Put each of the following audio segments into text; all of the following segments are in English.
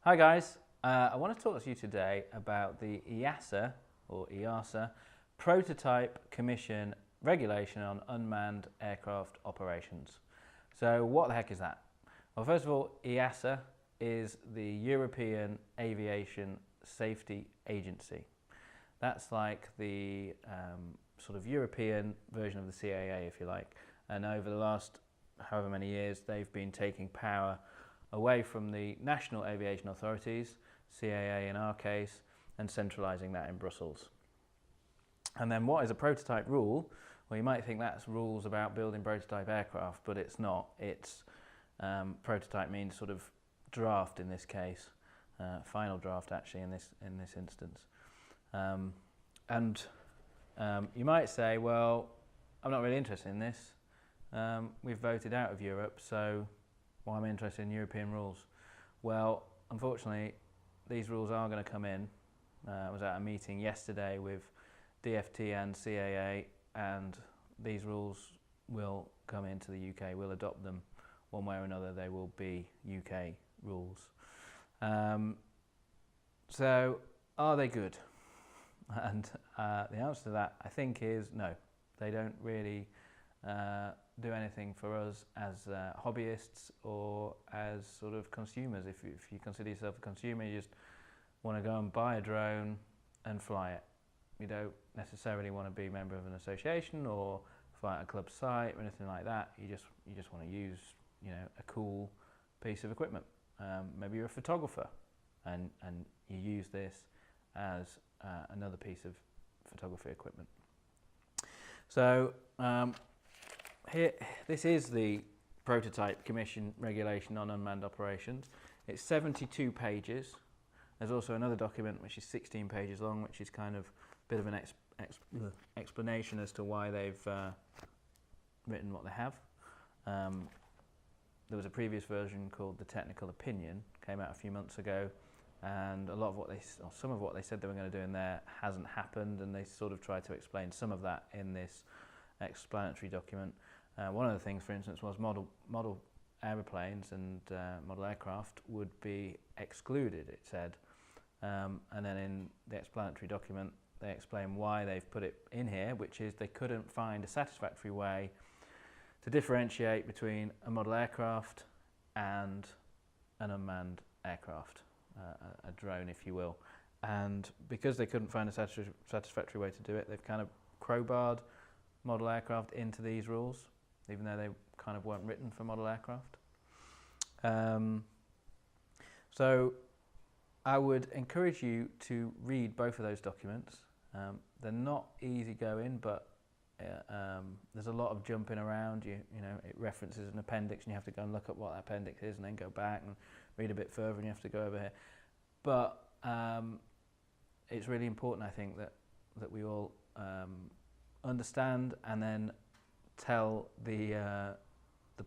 Hi guys, I want to talk to you today about the EASA or EASA Prototype Commission Regulation on Unmanned Aircraft Operations. So what the heck is that? Well, first of all, EASA is the European Aviation Safety Agency. That's like the sort of European version of the CAA, if you like. And over the last however many years, they've been taking power away from the national aviation authorities, CAA in our case, and centralising that in Brussels. And then what is a prototype rule? Well, you might think that's rules about building prototype aircraft, but it's not. It's prototype means sort of draft in this case, final draft actually in this instance. You might say, well, I'm not really interested in this. We've voted out of Europe, so why am I interested in European rules? Well, unfortunately, these rules are going to come in. I was at a meeting yesterday with DFT and CAA, and these rules will come into the UK. We'll adopt them one way or another. They will be UK rules. So, are they good? And the answer to that, I think, is no. They don't really do anything for us as hobbyists or as sort of consumers. If you consider yourself a consumer, you just want to go and buy a drone and fly it. You don't necessarily want to be a member of an association or fly at a club site or anything like that. You just want to use, a cool piece of equipment. Maybe you're a photographer and you use this as another piece of photography equipment. So here, this is the Prototype Commission Regulation on Unmanned Operations. It's 72 pages. There's also another document which is 16 pages long, which is kind of a bit of an explanation as to why they've written what they have. There was a previous version called the Technical Opinion, came out a few months ago, and some of what they said they were going to do in there hasn't happened, and they sort of tried to explain some of that in this explanatory document. One of the things, for instance, was model aeroplanes and model aircraft would be excluded, it said. And then in the explanatory document, they explain why they've put it in here, which is they couldn't find a satisfactory way to differentiate between a model aircraft and an unmanned aircraft, a drone, if you will. And because they couldn't find a satisfactory way to do it, they've kind of crowbarred model aircraft into these rules, even though they kind of weren't written for model aircraft. So I would encourage you to read both of those documents. They're not easy going, but there's a lot of jumping around. It references an appendix, and you have to go and look at what that appendix is, and then go back and read a bit further, and you have to go over here. But it's really important, I think, that we all understand and then tell the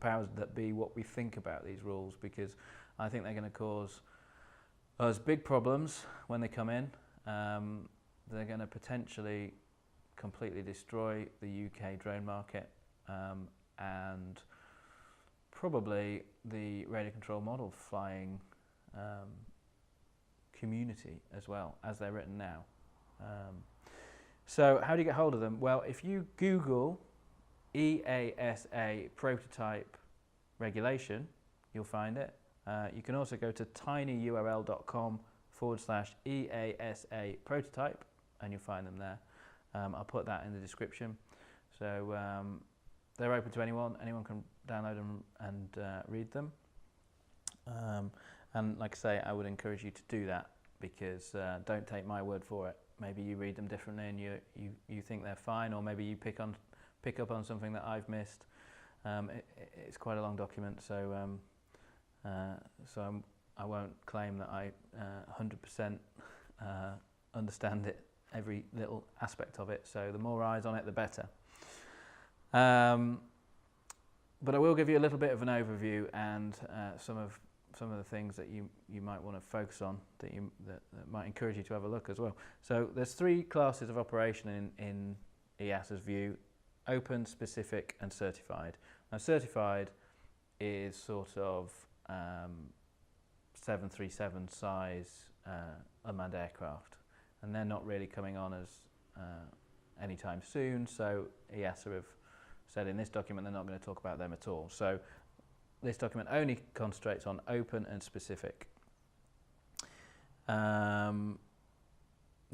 powers that be what we think about these rules, because I think they're going to cause us big problems when they come in. They're going to potentially completely destroy the UK drone market and probably the radio control model flying community as well, as they're written now. So how do you get hold of them? Well, if you Google EASA Prototype Regulation, you'll find it. You can also go to tinyurl.com/EASA Prototype, and you'll find them there. I'll put that in the description. So they're open to anyone. Anyone can download them and read them. And like I say, I would encourage you to do that, because don't take my word for it. Maybe you read them differently and you think they're fine, or maybe you pick up on something that I've missed. It's quite a long document, so I won't claim that I 100% understand it, every little aspect of it. So the more eyes on it, the better. But I will give you a little bit of an overview and some of the things that you might want to focus on that might encourage you to have a look as well. So there's 3 classes of operation in EASA's view: open, specific, and certified. Now, certified is sort of 737 size unmanned aircraft, and they're not really coming on as anytime soon, so EASA have said in this document they're not going to talk about them at all. So this document only concentrates on open and specific. The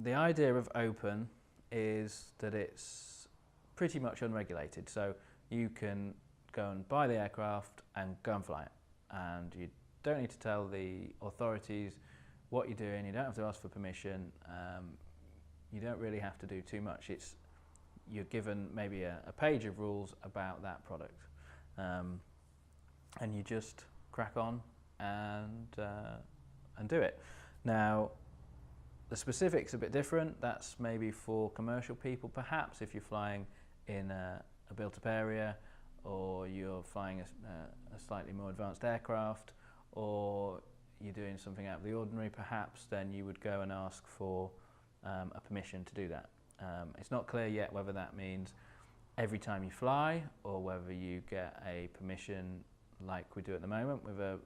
idea of open is that it's pretty much unregulated, so you can go and buy the aircraft and go and fly it, and you don't need to tell the authorities what you're doing, you don't have to ask for permission, you don't really have to do too much. You're given maybe a page of rules about that product, and you just crack on and do it. Now, the specifics are a bit different. That's maybe for commercial people, perhaps if you're flying in a built-up area, or you're flying a slightly more advanced aircraft, or you're doing something out of the ordinary, perhaps, then you would go and ask for a permission to do that. It's not clear yet whether that means every time you fly, or whether you get a permission like we do at the moment with a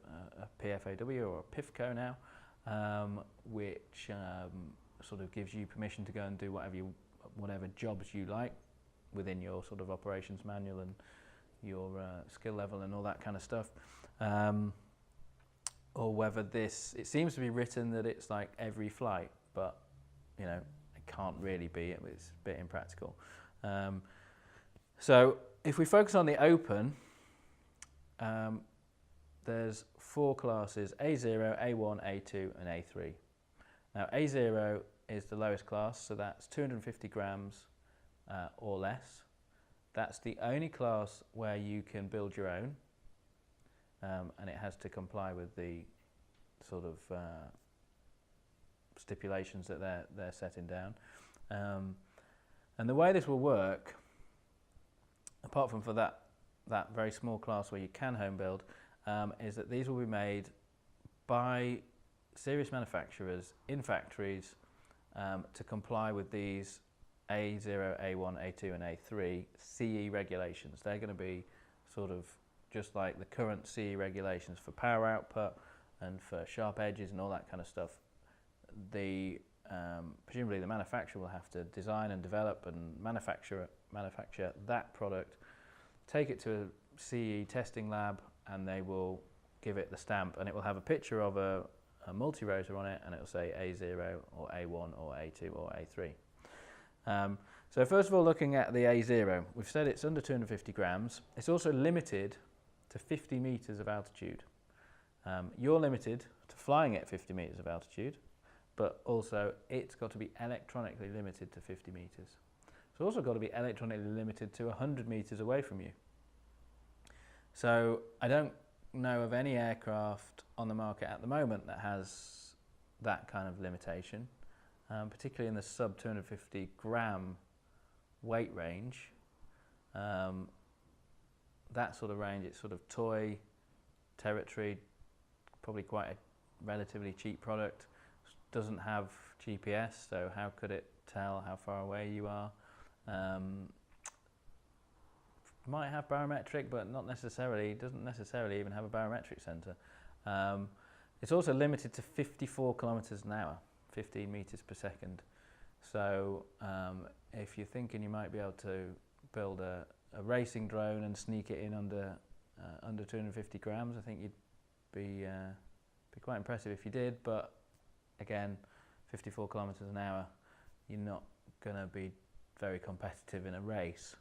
PFAW or a PIFCO now, which sort of gives you permission to go and do whatever jobs you like within your sort of operations manual and your skill level and all that kind of stuff. Or whether it seems to be written that it's like every flight, but you know, it can't really be, it's a bit impractical. So if we focus on the open, there's 4 classes: A0, A1, A2 and A3. Now A0 is the lowest class, so that's 250 grams or less. That's the only class where you can build your own, and it has to comply with the sort of stipulations that they're setting down. And the way this will work, apart from for that very small class where you can home build, is that these will be made by serious manufacturers in factories to comply with these A0, A1, A2 and A3 CE regulations. They're going to be sort of just like the current CE regulations for power output and for sharp edges and all that kind of stuff. Presumably the manufacturer will have to design and develop and manufacture that product, take it to a CE testing lab, and they will give it the stamp, and it will have a picture of a multi-rotor on it, and it will say A0 or A1 or A2 or A3. So first of all, looking at the A0, we've said it's under 250 grams. It's also limited to 50 meters of altitude. You're limited to flying at 50 meters of altitude, but also it's got to be electronically limited to 50 meters. It's also got to be electronically limited to 100 meters away from you. So I don't know of any aircraft on the market at the moment that has that kind of limitation, particularly in the sub 250 gram weight range. That sort of range, it's sort of toy territory, probably quite a relatively cheap product. Doesn't have GPS, so how could it tell how far away you are? Might have barometric, but not necessarily. It doesn't necessarily even have a barometric sensor. It's also limited to 54 kilometers an hour, 15 meters per second. So if you're thinking you might be able to build a racing drone and sneak it in under 250 grams, I think you'd be quite impressive if you did. But again, 54 kilometers an hour, you're not going to be very competitive in a race.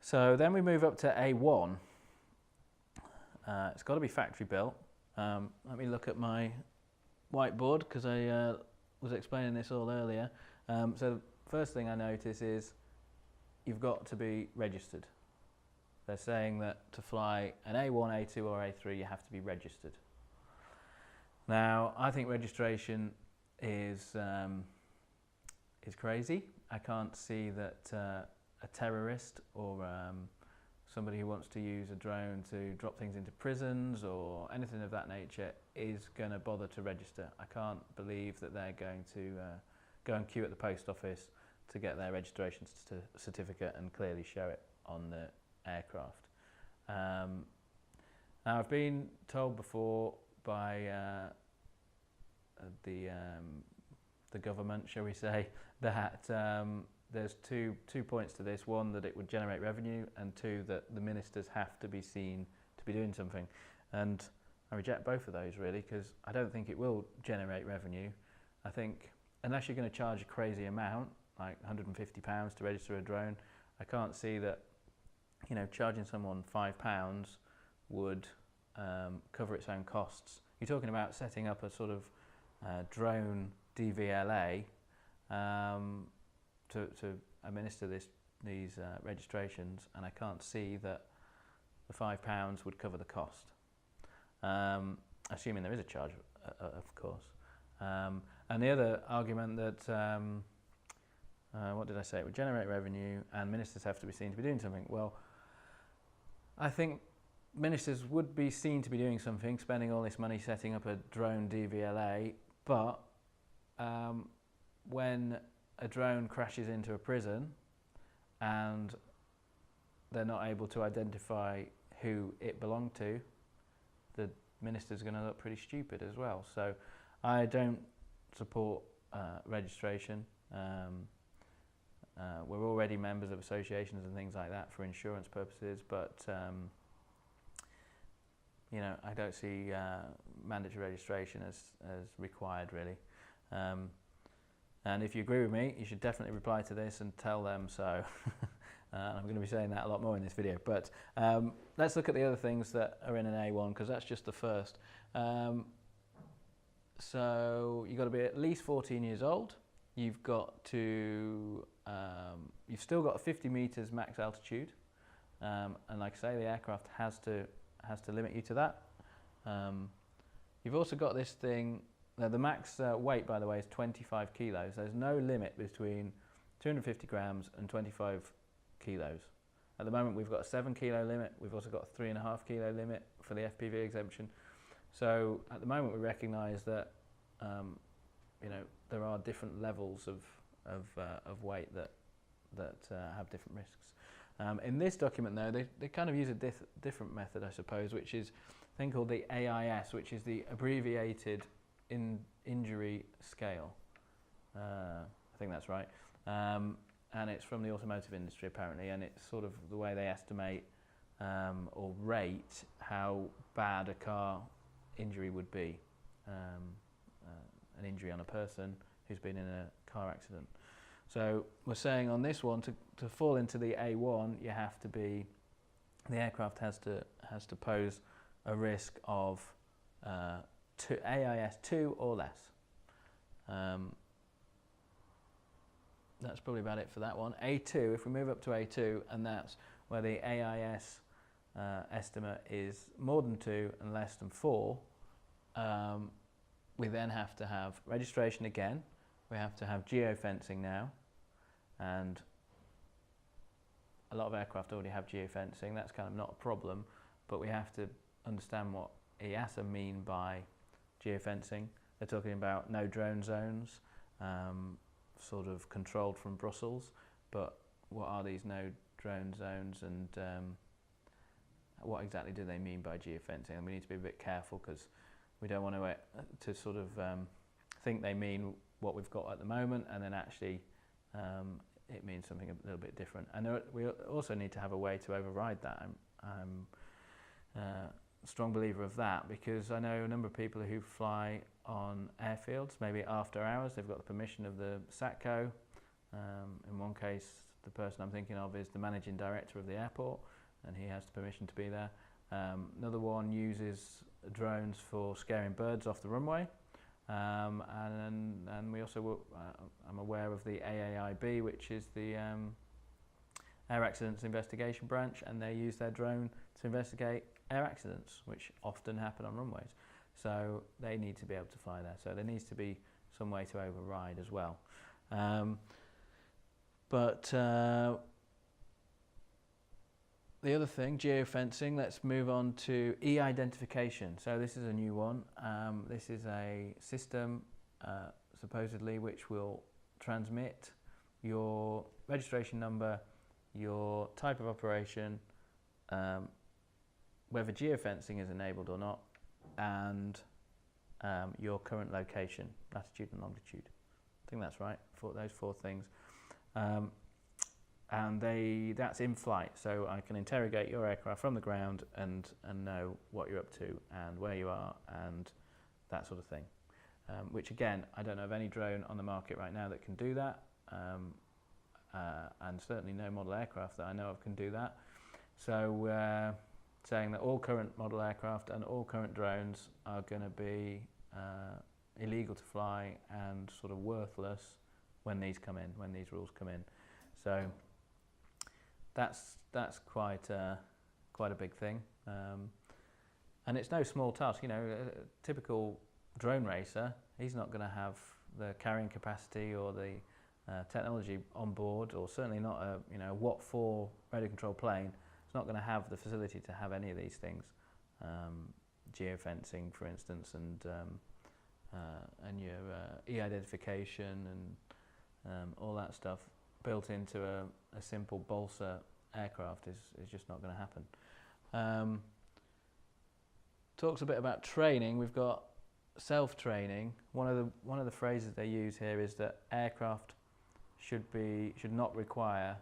So then we move up to A1. It's got to be factory built. Let me look at my whiteboard, because I was explaining this all earlier. So the first thing I notice is you've got to be registered. They're saying that to fly an A1, A2 or A3 you have to be registered. Now I think registration is crazy. I can't see that a terrorist or somebody who wants to use a drone to drop things into prisons or anything of that nature is going to bother to register. I can't believe that they're going to go and queue at the post office to get their registration certificate and clearly show it on the aircraft. Now, I've been told before by the government, shall we say, that there's two points to this. One, that it would generate revenue, and two, that the ministers have to be seen to be doing something. And I reject both of those, really, because I don't think it will generate revenue. I think unless you're going to charge a crazy amount, like £150 to register a drone, I can't see that, you know, charging someone £5 would cover its own costs. You're talking about setting up a sort of drone DVLA to administer these registrations, and I can't see that the £5 would cover the cost. Assuming there is a charge, of course. And the other argument that, what did I say? It would generate revenue and ministers have to be seen to be doing something. Well, I think ministers would be seen to be doing something, spending all this money setting up a drone DVLA, but when a drone crashes into a prison and they're not able to identify who it belonged to, the minister's going to look pretty stupid as well. So I don't support registration. We're already members of associations and things like that for insurance purposes, but you know, I don't see mandatory registration as required, really. And if you agree with me, you should definitely reply to this and tell them so. I'm going to be saying that a lot more in this video. But let's look at the other things that are in an A1, because that's just the first. So you've got to be at least 14 years old. You've got to, you've still got a 50 meters max altitude. And like I say, the aircraft has to limit you to that. You've also got this thing. Now the max weight, by the way, is 25 kilos. There's no limit between 250 grams and 25 kilos. At the moment, we've got a 7 kilo limit. We've also got a 3.5 kilo limit for the FPV exemption. So at the moment, we recognise that you know, there are different levels of weight that have different risks. In this document, though, they kind of use a different method, I suppose, which is a thing called the AIS, which is the abbreviated injury scale. I think that's right. And it's from the automotive industry, apparently, and it's sort of the way they estimate or rate how bad a car injury would be. An injury on a person who's been in a car accident. So we're saying on this one, to fall into the A1, you have to be, the aircraft has to pose a risk of AIS 2 or less. That's probably about it for that one. A2, if we move up to A2, and that's where the AIS estimate is more than 2 and less than 4, we then have to have registration again. We have to have geofencing now, and a lot of aircraft already have geofencing. That's kind of not a problem, but we have to understand what EASA mean by geofencing. They're talking about no drone zones, sort of controlled from Brussels, but what are these no drone zones, and what exactly do they mean by geofencing? And we need to be a bit careful, because we don't want to sort of think they mean what we've got at the moment, and then actually it means something a little bit different. And we also need to have a way to override that. I'm a strong believer of that, because I know a number of people who fly on airfields, maybe after hours. They've got the permission of the SATCO. In one case, the person I'm thinking of is the managing director of the airport, and he has the permission to be there. Another one uses drones for scaring birds off the runway, and we also I'm aware of the AAIB, which is the Air Accidents Investigation Branch, and they use their drone to investigate air accidents, which often happen on runways. So they need to be able to fly there. So there needs to be some way to override as well. The other thing, geofencing, let's move on to e-identification. So this is a new one. This is a system, supposedly, which will transmit your registration number, your type of operation, whether geofencing is enabled or not, and your current location, latitude and longitude. I think that's right, for those 4 things. And that's in flight, so I can interrogate your aircraft from the ground and know what you're up to and where you are and that sort of thing. Which again, I don't know of any drone on the market right now that can do that, and certainly no model aircraft that I know of can do that. So saying that all current model aircraft and all current drones are going to be illegal to fly and sort of worthless when these come in, when these rules come in. So that's quite a big thing, and it's no small task. You know, a typical drone racer, he's not going to have the carrying capacity or the technology on board, or certainly not a Watt 4 radio control plane. It's not going to have the facility to have any of these things, geofencing, for instance, and your e-identification and all that stuff built into a simple balsa aircraft is just not going to happen. Talks a bit about training. We've got self-training. One of the phrases they use here is that aircraft should not require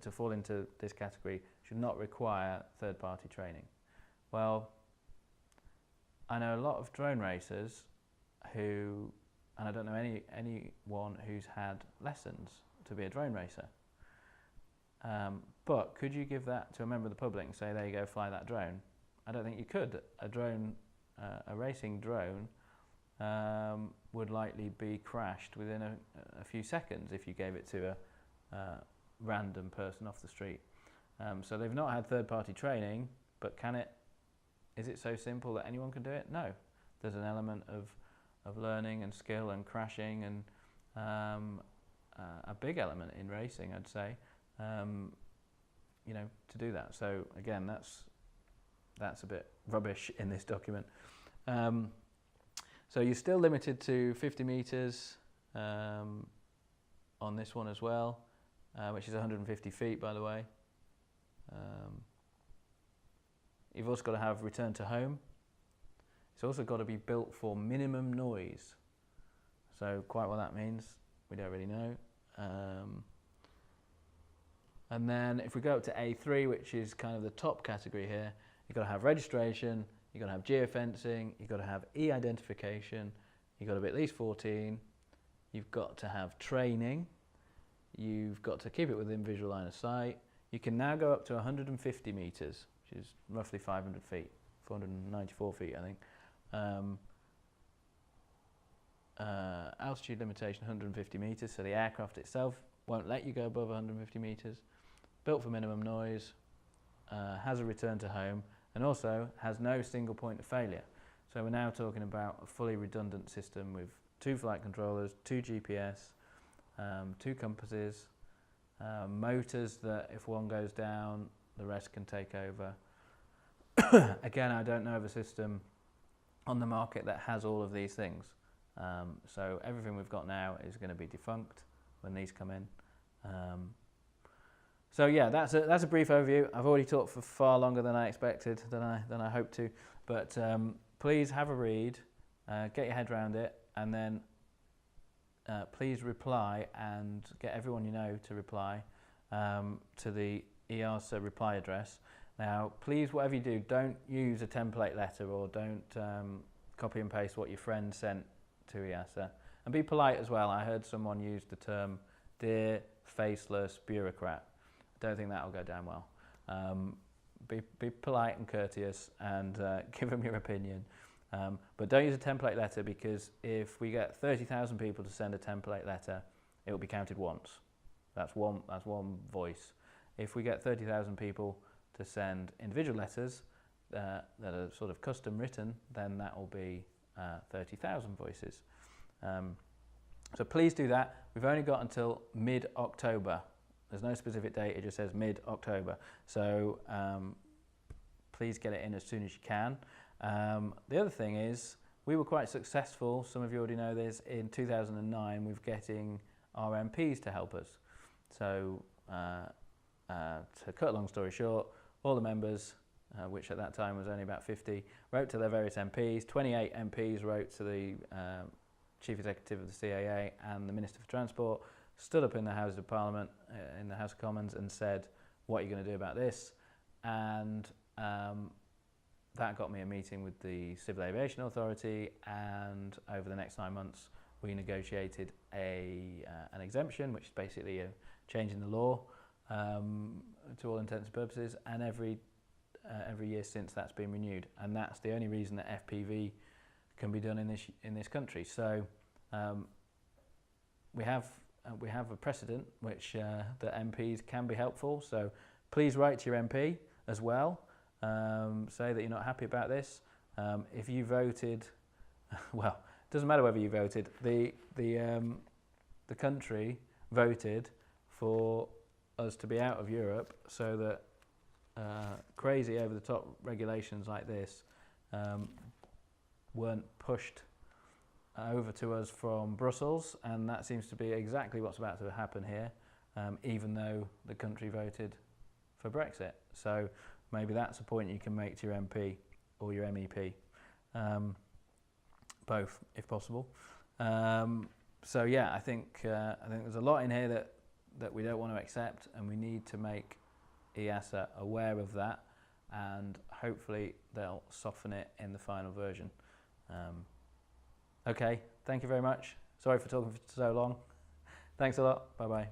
to fall into this category, should not require third-party training. Well, I know a lot of drone racers who, and I don't know anyone who's had lessons to be a drone racer. But could you give that to a member of the public and say, there you go, fly that drone? I don't think you could. A racing drone would likely be crashed within a few seconds if you gave it to a random person off the street. So they've not had third-party training, but is it so simple that anyone can do it? No. There's an element of learning and skill and crashing, and a big element in racing, I'd say, to do that. So again, that's a bit rubbish in this document. So you're still limited to 50 meters on this one as well, which is 150 feet, by the way. You've also got to have return to home. It's also got to be built for minimum noise. So quite what that means, we don't really know. And then if we go up to A3, which is kind of the top category here, you've got to have registration, you've got to have geofencing, you've got to have e-identification, you've got to be at least 14, you've got to have training, you've got to keep it within visual line of sight. You can now go up to 150 meters, which is roughly 500 feet, 494 feet, I think. Altitude limitation 150 meters, so the aircraft itself won't let you go above 150 meters. Built for minimum noise, has a return to home, and also has no single point of failure. So we're now talking about a fully redundant system with 2 flight controllers, 2 GPS, 2 compasses, motors that if one goes down, the rest can take over. Again, I don't know of a system on the market that has all of these things. So everything we've got now is going to be defunct when these come in. So yeah, that's a brief overview. I've already talked for far longer than I expected, than I hoped to. But please have a read, get your head around it, and then please reply and get everyone you know to reply to the EASA reply address. Now, please, whatever you do, don't use a template letter or don't copy and paste what your friend sent to EASA. And be polite as well. I heard someone use the term, dear faceless bureaucrat. I don't think that'll go down well. Be polite and courteous and give them your opinion. But don't use a template letter, because if we get 30,000 people to send a template letter, it will be counted once. That's one voice. If we get 30,000 people to send individual letters that are sort of custom written, then that will be 30,000 voices. So please do that. We've only got until mid-October. There's no specific date, it just says mid-October. So please get it in as soon as you can. The other thing is, we were quite successful, some of you already know this, in 2009 with getting our MPs to help us. So to cut a long story short, all the members which at that time was only about 50, wrote to their various MPs. 28 MPs wrote to the Chief Executive of the CAA and the Minister for Transport, stood up in the Houses of Parliament, in the House of Commons, and said, what are you going to do about this? And that got me a meeting with the Civil Aviation Authority, and over the next 9 months we negotiated an exemption, which is basically a change in the law to all intents and purposes, and every year since that's been renewed, and that's the only reason that FPV can be done in this country. So we have a precedent which that MPs can be helpful. So please write to your MP as well. Say that you're not happy about this. If you voted, well, it doesn't matter whether you voted. The country voted for us to be out of Europe, so that crazy over-the-top regulations like this weren't pushed over to us from Brussels, and that seems to be exactly what's about to happen here, even though the country voted for Brexit. So maybe that's a point you can make to your MP or your MEP, both if possible. So yeah, I think there's a lot in here that we don't want to accept, and we need to make EASA aware of that, and hopefully they'll soften it in the final version. Okay, thank you very much. Sorry for talking for so long. Thanks a lot. Bye bye.